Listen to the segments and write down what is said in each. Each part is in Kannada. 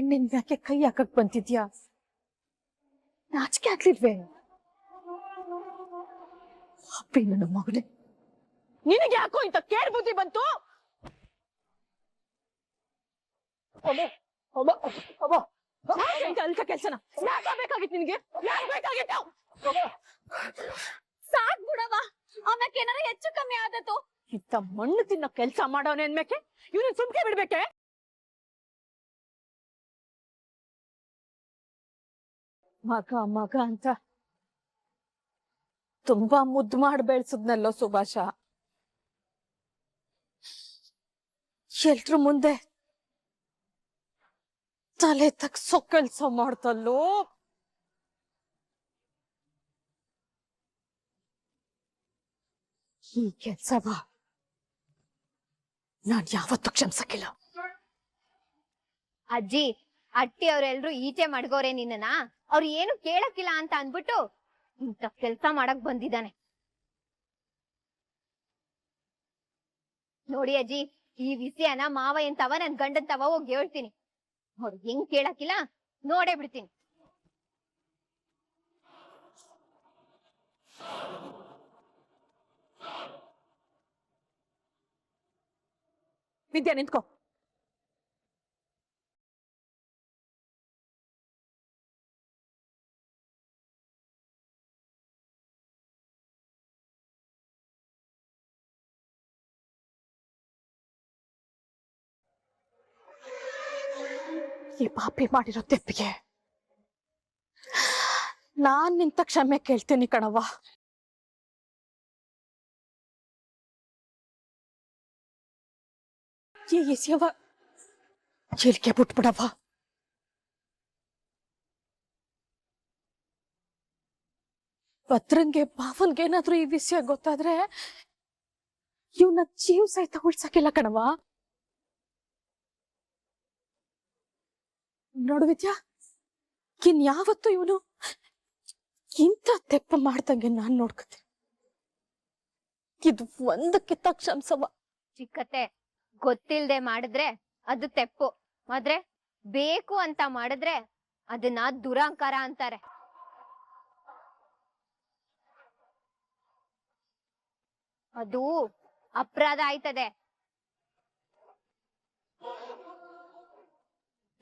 ಹೆಣ್ಣಿನ ಯಾಕೆ ಕೈ ಹಾಕಕ್ ಬಂತಿದ್ಯಾ? ನಾಚಿಕೆ ಆಗ್ಲಿಲ್ವೇ? ಅಪ್ಪಿ ನನ್ನ ಮಗನೇ, ನಿನಗೆ ಯಾಕೋ ಇಂತ ಕೇಳ್ ಬುದ್ಧಿ ಬಂತು? ಅಲ್ಕ ಕೆಲ್ಸನ ಬೇಕಾಗಿತ್ತು ನಿನಗೆ? ಬೇಕಾಗಿತ್ತು? ಸಾಕ್ ಬಿಡವ, ಅವನಕ್ಕೆ ಏನಾರ ಹೆಚ್ಚು ಕಮ್ಮಿ ಆದತ್ತು. ಇಂತ ಮಣ್ಣು ತಿನ್ನೋ ಕೆಲ್ಸ ಮಾಡೋನೆ ಅನ್ಬೇಕೆ? ಇವನು ಸುಮ್ಕೆ ಬಿಡ್ಬೇಕೆ? ಮಗ ಮಗ ಅಂತ ತುಂಬಾ ಮುದ್ದು ಮಾಡಿ ಬೆಳ್ಸದ್ನಲ್ಲೋ ಸುಭಾಷ. ಎಲ್ರ ಮುಂದೆ ತಲೆ ತಗ್ಸೋ ಕೆಲ್ಸ ಮಾಡ್ತಲ್ಲೋ. ಈ ಕೆಲ್ಸವ ನಾನ್ ಯಾವತ್ತೂ ಕ್ಷಮಿಸಕ್ಕಿಲ್ಲ. ಅಜ್ಜಿ, ಅಟ್ಟಿ ಅವ್ರೆಲ್ರು ಈಚೆ ಮಡ್ಗೋರೆ ನಿನ್ನ. ಅವ್ರು ಏನು ಕೇಳಕ್ಕಿಲ್ಲ ಅಂತ ಅನ್ಬಿಟ್ಟು ಇಂತ ಕೆಲ್ಸ ಮಾಡಕ್ ಬಂದಿದ್ದಾನೆ ನೋಡಿ. ಅಜ್ಜಿ, ಈ ವಿಷಯನ ಮಾವ ಎಂತವ ನನ್ ಗಂಡನ್ ತವ ಹೋಗಿ ಹೇಳ್ತೀನಿ. ಅವ್ರು ಹೆಂಗ್ ಕೇಳಕ್ಕಿಲ್ಲ ನೋಡೇ ಬಿಡ್ತೀನಿ. ವಿದ್ಯಾ, ನಿಂತ್ಕೋ. ಈ ಪಾಪಿ ಮಾಡಿರೋ ತೆಪ್ಪಿಗೆ ನಾನ್ ನಿಂತ ಕ್ಷಮೆ ಕೇಳ್ತೀನಿ ಕಣವ್ವ. ಈ ವಿಷಯವ ಜೀಲ್ಕೆ ಬಿಟ್ಬಿಡವ್ವ. ಭದ್ರಂಗೆ ಭಾವನ್ಗೇನಾದ್ರೂ ಈ ವಿಷಯ ಗೊತ್ತಾದ್ರೆ ಇವನ ಜೀವ ಸಹಿತ ಉಳ್ಸಕ್ಕಿಲ್ಲ ಕಣವ್ವ. ನೋಡು ವಿದ್ಯಾ, ಯಾವತ್ತು ಇವನು ಇಂಥ ತೆಪ್ಪ ಮಾಡ್ದಂಗೆ ನಾನ್ ನೋಡ್ಕತೆ. ಇದು ಒಂದಕ್ಕಿಂತ ಕ್ಷಮಿಸವ್ವ. ಚಿಕ್ಕತ್ತೆ, ಗೊತ್ತಿಲ್ದೆ ಮಾಡಿದ್ರೆ ಅದು ತೆಪ್ಪು, ಆದ್ರೆ ಬೇಕು ಅಂತ ಮಾಡಿದ್ರೆ ಅದನ್ನ ದುರಹಂಕಾರ ಅಂತಾರೆ. ಅದು ಅಪರಾಧ ಆಯ್ತದೆ.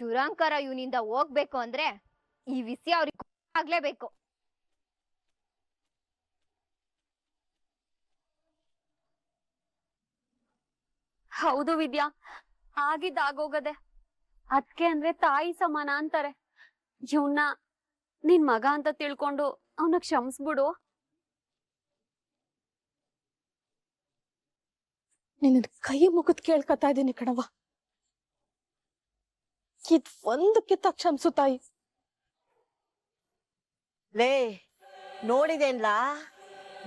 ದುರಹಂಕಾರ ಇವನಿಂದ ಹೋಗ್ಬೇಕು ಅಂದ್ರೆ ಈ ವಿಷಯ ಅವ್ರಿಗೆ ಆಗ್ಲೇಬೇಕು. ಹೌದು ವಿದ್ಯಾ, ಆಗಿದ್ದಾಗೋಗದೆ. ಅದ್ಕೆ ಅಂದ್ರೆ ತಾಯಿ ಸಮಾನ ಅಂತಾರೆ. ಇವ್ನ ನಿನ್ ಮಗ ಅಂತ ತಿಳ್ಕೊಂಡು ಅವನ ಕ್ಷಮಿಸ್ಬಿಡು. ನಿನ್ನ ಕೈ ಮುಗಿದ್ ಕೇಳ್ಕೊತಾ ಇದ್ದೀನಿ ಕಣವ್ವ. ಇದ್ ಒಂದಕ್ಕಿಂತ ಕ್ಷಮಿಸು ತಾಯಿ. ಲೇ, ನೋಡಿದೇನ್ಲ,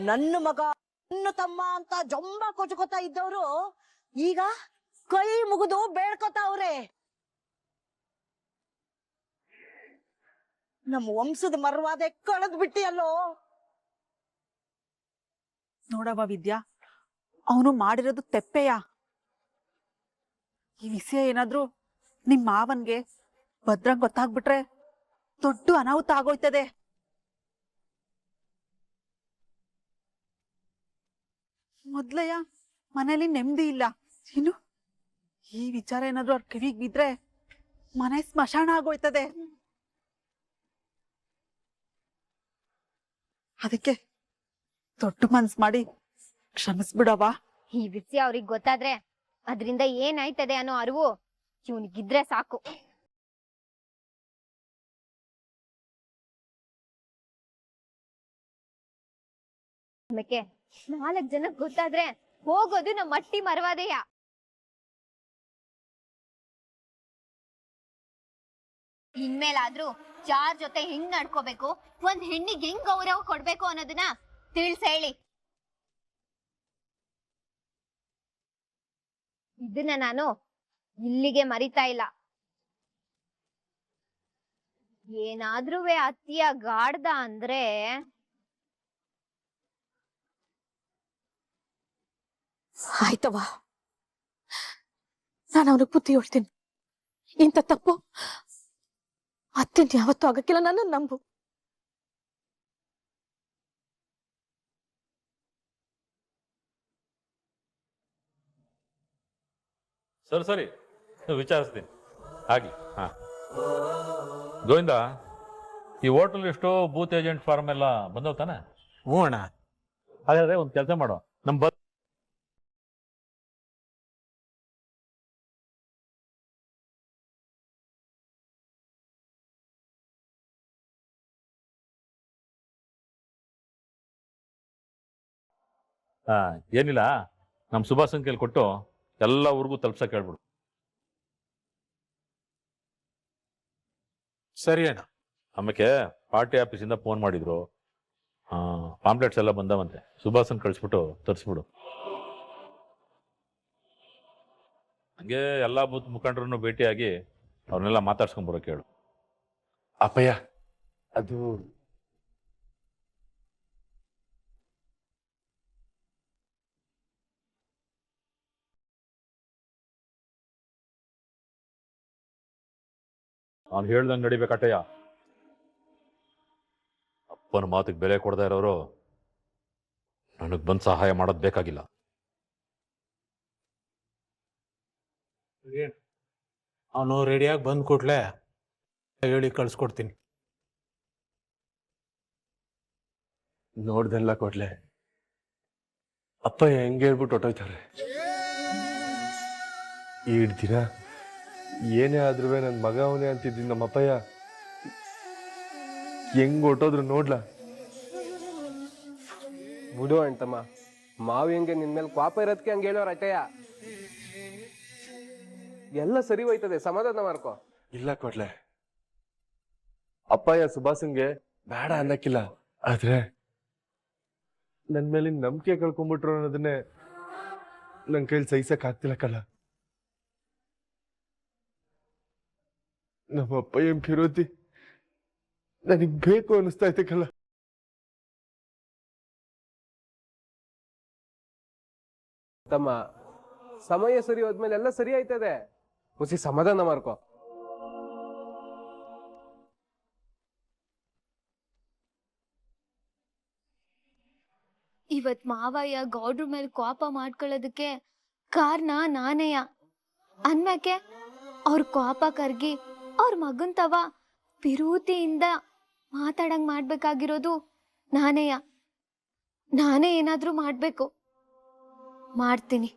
ನನ್ನ ಮಗ ನನ್ನ ತಮ್ಮ ಅಂತ ಜಂಬ ಕೊಚ್ಕೋತಾ ಇದ್ದವ್ರು ಈಗ ಕೈ ಮುಗಿದು ಬೇಡ್ಕೋತಾವ್ರೆ. ನಮ್ಮ ವಂಶದ ಮರ್ವಾದೆ ಕಳೆದ್ ಬಿಟ್ಟಿಯಲ್ಲೋ. ನೋಡವ ವಿದ್ಯಾ, ಅವನು ಮಾಡಿರೋದು ತೆಪ್ಪೆಯ. ಈ ವಿಷಯ ಏನಾದ್ರು ನಿಮ್ ಮಾವನ್ಗೆ ಭದ್ರಂಗ್ ಗೊತ್ತಾಗ್ಬಿಟ್ರೆ ದೊಡ್ಡ ಅನಾಹುತ ಆಗೋಯ್ತದೆ. ಮೊದ್ಲಯ್ಯ ಮನೇಲಿ ನೆಮ್ಮದಿ ಇಲ್ಲ, ಇನ್ನು ಈ ವಿಚಾರ ಏನಾದ್ರು ಅವ್ರ ಕಿವಿಗ್ ಬಿದ್ರೆ ಮನೆ ಸ್ಮಶಾನ ಆಗೋಯ್ತದೆ. ಅದಕ್ಕೆ ದೊಡ್ಡ ಮನ್ಸ್ ಮಾಡಿ ಕ್ಷಮಿಸ್ಬಿಡವ. ಈ ವಿಷಯ ಅವ್ರಿಗೆ ಗೊತ್ತಾದ್ರೆ ಅದ್ರಿಂದ ಏನಾಯ್ತದೆ ಅನ್ನೋ ಅರಿವು ಇವನಿಗಿದ್ರೆ ಸಾಕು. ಆಮೇಲೆ 4 ಜನಕ್ಕೆ ಗೊತ್ತಾದ್ರೆ ಹೋಗೋದು ನಮ್ಮ ಮಟ್ಟಿ ಮರವಾದೆಯ. ಇನ್ಮೇಲಾದ್ರೂ ಯಾರ್ ಜೊತೆ ಹೆಂಗ್ ನಡ್ಕೋಬೇಕು, ಒಂದ್ ಹೆಣ್ಣಿಗೆ ಹೆಂಗ್ ಗೌರವ ಕೊಡ್ಬೇಕು ಅನ್ನೋದನ್ನ ತಿಳಿಸ್ ಹೇಳಿ. ಇದನ್ನ ನಾನು ಇಲ್ಲಿಗೆ ಮರಿತಾ ಇಲ್ಲ. ಏನಾದ್ರೂ ಅತ್ತಿಯ ಗಾಡ್ದ ಅಂದ್ರೆ ಆಯ್ತವ, ನಾನು ಅವನಿಗೆ ಬುದ್ಧಿ ಹೇಳ್ತೀನಿ. ಇಂಥ ತಪ್ಪು ಅತ್ತೆನ್ ಯಾವತ್ತೂ ಆಗಕ್ಕಿಲ್ಲ, ನನ್ನ ನಂಬು. ಸರಿ ವಿಚಾರಿಸ್ತೀನಿ ಆಗ್ಲಿ. ಹಾ ಗೋವಿಂದ, ಈ ಹೋಟೆಲ್ ಎಷ್ಟೋ ಬೂತ್ ಏಜೆಂಟ್ ಫಾರ್ಮ್ ಎಲ್ಲ ಬಂದವ್ ತಾನೆ? ಹ್ಞೂ ಅಣ್ಣ. ಹಾಗಾದ್ರೆ ಒಂದು ಕೆಲಸ ಮಾಡೋ, ನಮ್ಮ ಏನಿಲ್ಲ, ನಮ್ಮ ಸುಭಾಷನ್ ಕೈಲಿ ಕೊಟ್ಟು ಎಲ್ಲ ಊರಿಗೂ ತಲುಪ್ಸಕ್ ಹೇಳ್ಬಿಡು. ಸರಿ ಅಣ್ಣ. ಆಮೇಲೆ ಪಾರ್ಟಿ ಆಫೀಸಿಂದ ಫೋನ್ ಮಾಡಿದ್ರು, ಪಾಂಪ್ಲೆಟ್ಸ್ ಎಲ್ಲ ಬಂದವಂತೆ. ಸುಭಾಷನ್ ಕಳಿಸ್ಬಿಟ್ಟು ತರಿಸ್ಬಿಡು. ಹಂಗೆ ಎಲ್ಲ ಬೂತ್ ಮುಖಂಡರನ್ನು ಭೇಟಿಯಾಗಿ ಅವ್ರನ್ನೆಲ್ಲ ಮಾತಾಡ್ಸ್ಕೊಂಡ್ಬರೋಕೆ ಹೇಳು. ಅಪ್ಪಯ್ಯ, ಅದು ಅವ್ನು ಹೇಳ್ದಂಗೆ ನಡಿಬೇಕಟ್ಟಯ್ಯ. ಅಪ್ಪನ ಮಾತಿಗೆ ಬೆಲೆ ಕೊಡದೇ ಇರೋರು ನನಗೆ ಬಂದು ಸಹಾಯ ಮಾಡೋದು ಬೇಕಾಗಿಲ್ಲ. ಅವನು ರೆಡಿಯಾಗಿ ಬಂದ ಕೂಡಲೇ ಹೇಳಿ ಕಳ್ಸ್ಕೊಡ್ತೀನಿ. ನೋಡ್ದೆಲ್ಲ ಕೊಡ್ಲೆ ಅಪ್ಪ ಹೆಂಗೆ ಹೇಳ್ಬಿಟ್ಟು ಹೊಟ್ಟೋಯ್ತಾರೆ. ಈ ದಿನ ಏನೇ ಆದ್ರೂ ನನ್ನ ಮಗ ಅವನೇ ಅಂತಿದ್ದೀನಿ ನಮ್ಮ ಅಪ್ಪಯ್ಯ. ಹೆಂಗ್ ಹೊಟ್ಟೋದ್ರು ನೋಡ್ಲಾ. ಬಿಡು ಅಣ್ತಮ್ಮ, ಮಾವಿ ಹಂಗೆ ನಿನ್ ಮೇಲೆ ಕೋಪ ಇರೋದಕ್ಕೆ ಹಂಗೆ ಹೇಳೋರು ಅಟ್ಟಯ್ಯ. ಎಲ್ಲ ಸರಿ ಹೋಯ್ತದೆ, ಸಮಾಧಾನ ಮಾಡ್ಕೊ. ಇಲ್ಲ ಕೊಡ್ಲೆ, ಅಪ್ಪಯ್ಯ ಸುಭಾಸಂಗೆ ಬೇಡ ಅನ್ನಕ್ಕಿಲ್ಲ, ಆದ್ರೆ ನನ್ ಮೇಲೆ ನಂಬಿಕೆ ಕಳ್ಕೊಂಡ್ಬಿಟ್ರು ಅನ್ನೋದನ್ನೇ ನನ್ ಕೈಲಿ ಸಹಿಸಕ್ ಆಗ್ತಿಲ್ಲ ಕಲ್ಲ. ನಮ್ಮ ಅಪ್ಪಯ್ಯ ಕಿರೋತಿ ನನಗ್ ಬೇಕು ಅನಿಸ್ತಾ ಐತೆ ಕಲ್ಲ. ತಮ್ಮ, ಸಮಯ ಸರಿ ಹೋದ್ಮೇಲೆ ಎಲ್ಲ ಸರಿ ಆಯ್ತದೆ, ಹುಸಿ ಸಮಾಧಾನ ಮಾಡ್ಕೊ. ಇವತ್ ಮಾವಯ್ಯ ಗೌಡ್ರ ಮೇಲೆ ಕೋಪ ಮಾಡ್ಕೊಳ್ಳೋದಕ್ಕೆ ಕಾರಣ ನಾನೇಯ ಅನ್ಮ್ಯಾಕೆ ಅವ್ರ ಕೋಪ ಕರ್ಗಿ ಅವ್ರ ಮಗನ್ ತವ ವಿರೂತಿಯಿಂದ ಮಾತಾಡಂಗ್ ಮಾಡ್ಬೇಕಾಗಿರೋದು ನಾನೇಯ. ನಾನೇ ಏನಾದ್ರೂ ಮಾಡ್ಬೇಕು, ಮಾಡ್ತೀನಿ.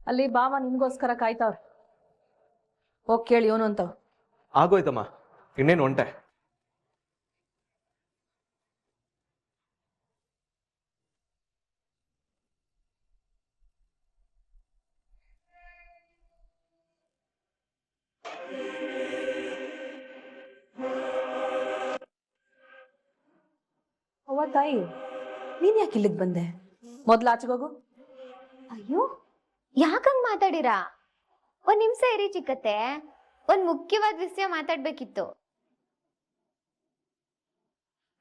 ಅಲ್ಲಿ ಬಾವ ನಿನ್ಗೋಸ್ಕರ ಕಾಯ್ತಾವ್ರೆ, ಹೋಗ್ ಕೇಳಿ ಇವನು ಅಂತ. ಆಗೋಯ್ತಮ್ಮ, ಇನ್ನೇನು ಹೊಂಟೆ. ಅವ್ವ ತಾಯಿ, ನೀನ್ ಯಾಕೆ ಇಲ್ಲಿಗೆ ಬಂದೆ? ಮೊದ್ಲು ಆಚೆಗೋಗು. ಅಯ್ಯೋ, ಯಾಕಂಗ್ ಮಾತಾಡಿರಾ? ಒಂದ್ ನಿಮಿಷ ಇರಿ ಚಿಕ್ಕತ್ತೆ, ಒಂದ್ ಮುಖ್ಯವಾದ ವಿಷಯ ಮಾತಾಡ್ಬೇಕಿತ್ತು.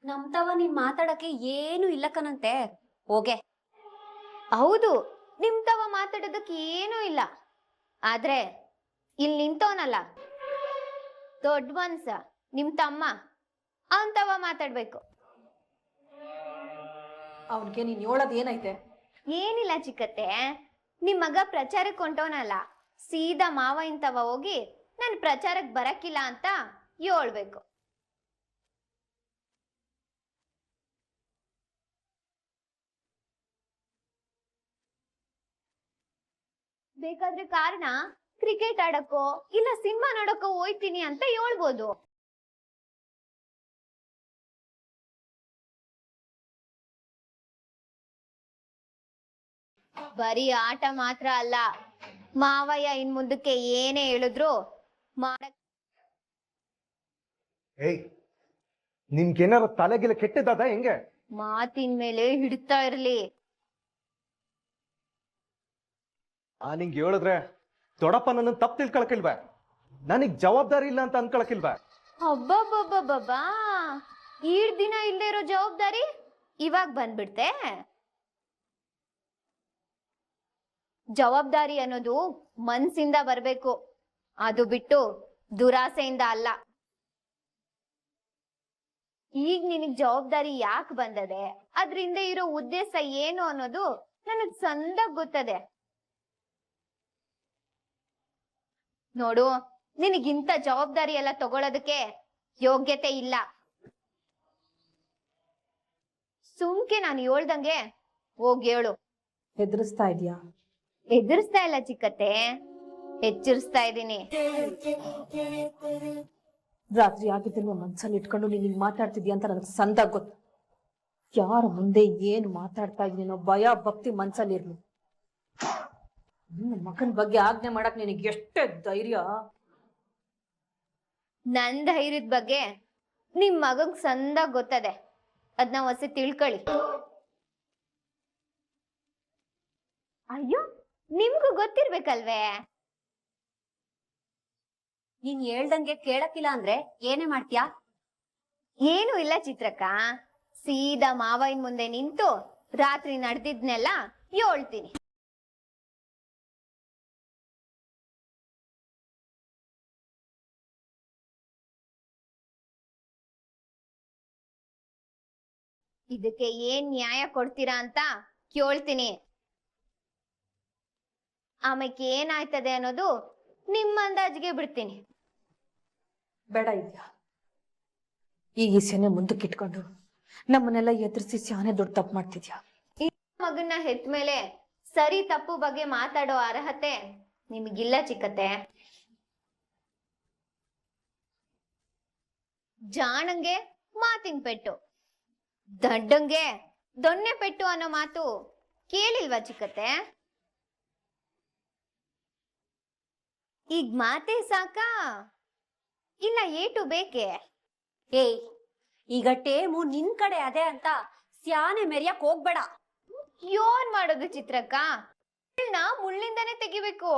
ನಮ್ತವ ನೀನ್ ಮಾತಾಡಕ್ಕೆ ಏನು ಇಲ್ಲ ಕಣಂತೆ, ಹೋಗೆ. ಹೌದು, ನಿಮ್ ತವ ಮಾತಾಡೋದಕ್ಕೆ ಏನೂ ಇಲ್ಲ, ಆದ್ರೆ ಇಲ್ಲಿ ನಿಂತವನಲ್ಲ ದೊಡ್ಡ ಮನ್ಸ ನಿಮ್ ತಮ್ಮ, ಅವನ್ ತವ ಮಾತಾಡ್ಬೇಕು. ಅವನ್ಗೆ ನೀನ್ ಹೇಳೋದ್ ಏನೈತೆ? ಏನಿಲ್ಲ ಚಿಕ್ಕತ್ತೆ, ನಿಮ್ ಮಗ ಪ್ರಚಾರಕ್ಕೆ ಹೊಂಟವನಲ್ಲ, ಸೀದಾ ಮಾವ ಇಂತವ ಹೋಗಿ ನನ್ ಪ್ರಚಾರಕ್ಕೆ ಬರಕ್ಕಿಲ್ಲ ಅಂತ ಹೇಳ್ಬೇಕು. ಬೇಕಾದ್ರೆ ಕಾರಣ ಕ್ರಿಕೆಟ್ ಆಡಕ್ಕೋ ಇಲ್ಲ ಸಿನಿಮಾ ನೋಡಕ್ಕೋ ಹೋಯ್ತೀನಿ ಅಂತ ಹೇಳ್ಬೋದು. ಬರೀ ಆಟ ಮಾತ್ರ ಅಲ್ಲ, ಮಾವಯ್ಯ ಇನ್ ಮುಂದಕ್ಕೆ ಏನೇ ಹೇಳಿದ್ರು ಮಾಡಕ್. ಏಯ್, ನಿನ್ಗೇನಾರ ತಲೆಗಿಲ್ಲ ಕೆಟ್ಟದಾದ ಹೆಂಗೆ? ಮಾತಿನ ಮೇಲೆ ಹಿಡ್ತಾ ಇರ್ಲಿ. ನಿಂಗೆ ಹೇಳಿದ್ರೆ ದೊಡ್ಡಪ್ಪ ನನ್ನ ತಪ್ಪು ತಿಳ್ಕೊಳಕಿಲ್ವ? ನನಗ್ ಜವಾಬ್ದಾರಿ ಇಲ್ಲ ಅಂತ ಅನ್ಕೊಳಕಿಲ್ವಾ? ಅಬ್ಬಬ್ಬಬ್ಬಬ್ಬಾ, ಈಡ್ ದಿನ ಇಲ್ದೇ ಇರೋ ಜವಾಬ್ದಾರಿ ಇವಾಗ ಬಂದ್ಬಿಡ್ತೆ. ಜವಾಬ್ದಾರಿ ಅನ್ನೋದು ಮನ್ಸಿಂದ ಬರ್ಬೇಕು, ಅದು ಬಿಟ್ಟು ದುರಾಸೆಯಿಂದ ಅಲ್ಲ. ಈಗ ನಿನಗ್ ಜವಾಬ್ದಾರಿ ಯಾಕೆ ಬಂದದೆ, ಅದ್ರಿಂದ ಇರೋ ಉದ್ದೇಶ ಏನು ಅನ್ನೋದು ನನಗ್ ಸಂದಾಗ ಗೊತ್ತದೆ. ನೋಡು, ನಿನಗಿಂತ ಜವಾಬ್ದಾರಿ ಎಲ್ಲ ತಗೊಳೋದಕ್ಕೆ ಯೋಗ್ಯತೆ ಇಲ್ಲ. ಸುಮ್ಕೆ ನಾನು ಹೇಳ್ದಂಗೆ ಹೋಗಿ ಹೇಳು. ಹೆದರಿಸ್ತಾ ಇದೀಯಾ? ಎದುರಿಸ್ತಾ ಇಲ್ಲ ಚಿಕ್ಕತ್ತೆ, ಎಚ್ಚರಿಸ್ತಾ ಇದ್ದೀನಿ. ರಾತ್ರಿ ಆಗಿದ್ದನ್ನು ಮನ್ಸಲ್ಲಿ ಇಟ್ಕೊಂಡು ನೀನ್ ಮಾತಾಡ್ತಿದ್ಯಾ ಅಂತ ನನಗೆ ಸಂದಾಗ ಗೊತ್ತು. ಯಾರ ಮುಂದೆ ಏನು ಮಾತಾಡ್ತಾ ಇದೀನೋ ಭಯ ಭಕ್ತಿ ಮನ್ಸಲ್ಲಿ ಇರ್ಲಿ. ನನ್ನ ಮಗನ ಬಗ್ಗೆ ಆಜ್ಞೆ ಮಾಡಕ್ ನಿನಗೆ ಎಷ್ಟೇ ಧೈರ್ಯ? ನನ್ ಧೈರ್ಯದ ಬಗ್ಗೆ ನಿಮ್ ಮಗಂಗ್ ಸಂದಾಗ ಗೊತ್ತದೆ, ಅದ್ನ ಹೊಸ ತಿಳ್ಕೊಳ್ಳಿ. ಅಯ್ಯೋ, ನಿಮ್ಗೂ ಗೊತ್ತಿರ್ಬೇಕಲ್ವೇ? ನೀನ್ ಹೇಳ್ದಂಗೆ ಕೇಳಕ್ಕಿಲ್ಲ ಅಂದ್ರೆ ಏನೇ ಮಾಡ್ತೀಯಾ? ಏನು ಇಲ್ಲ ಚಿತ್ರಕ್ಕ, ಸೀದಾ ಮಾವಯ್ಯನ್ ಮುಂದೆ ನಿಂತು ರಾತ್ರಿ ನಡೆದಿದ್ನೆಲ್ಲ ಹೇಳ್ತೀನಿ. ಇದಕ್ಕೆ ಏನ್ ನ್ಯಾಯ ಕೊಡ್ತೀರಾ ಅಂತ ಕೇಳ್ತೀನಿ. ಆಮೇಲೆ ಏನಾಯ್ತದೆ ಅನ್ನೋದು ನಿಮ್ಮ ಅಂದಾಜಿಗೆ ಬಿಡ್ತೀನಿ. ಬೇಡ ಇದ್ಯಾ, ಈಗ ಈ ಸೆನೆ ಮುಂದಕ್ಕೆ ಇಟ್ಕೊಂಡು ನಮ್ಮನ್ನೆಲ್ಲ ಎದುರಿಸಿ ಸ್ಯಾನೆ ದೊಡ್ಡ ತಪ್ಪು ಮಾಡ್ತಿದ್ಯಾ. ಈ ಮಗನ್ನ ಹೆತ್ತ ಮೇಲೆ ಸರಿ ತಪ್ಪು ಬಗ್ಗೆ ಮಾತಾಡೋ ಅರ್ಹತೆ ನಿಮಗಿಲ್ಲ ಚಿಕ್ಕತ್ತೆ. ಜಾಣಂಗೆ ಮಾತಿನ ಪೆಟ್ಟು, ದಡ್ಡಂಗೆ ದೊಣ್ಣೆ ಪೆಟ್ಟು ಅನ್ನೋ ಮಾತು ಕೇಳಿಲ್ವಾ ಚಿಕ್ಕತ್ತೆ? ಈಗ ಮಾತೇ ಸಾಕಾ, ಇಲ್ಲ ಏಟು ಬೇಕೆ? ಏಯ್, ಈಗ ಟೇಮು ನಿನ್ ಕಡೆ ಅದೇ ಅಂತ ಸ್ಯಾನೆ ಮೆರಿಯಕ್ ಹೋಗ್ಬೇಡ. ಯೋನ್ ಮಾಡೋದು ಚಿತ್ರಕ್ಕ? ಮುಳ್ಳಿಂದಾನೇ ತೆಗಿಬೇಕು.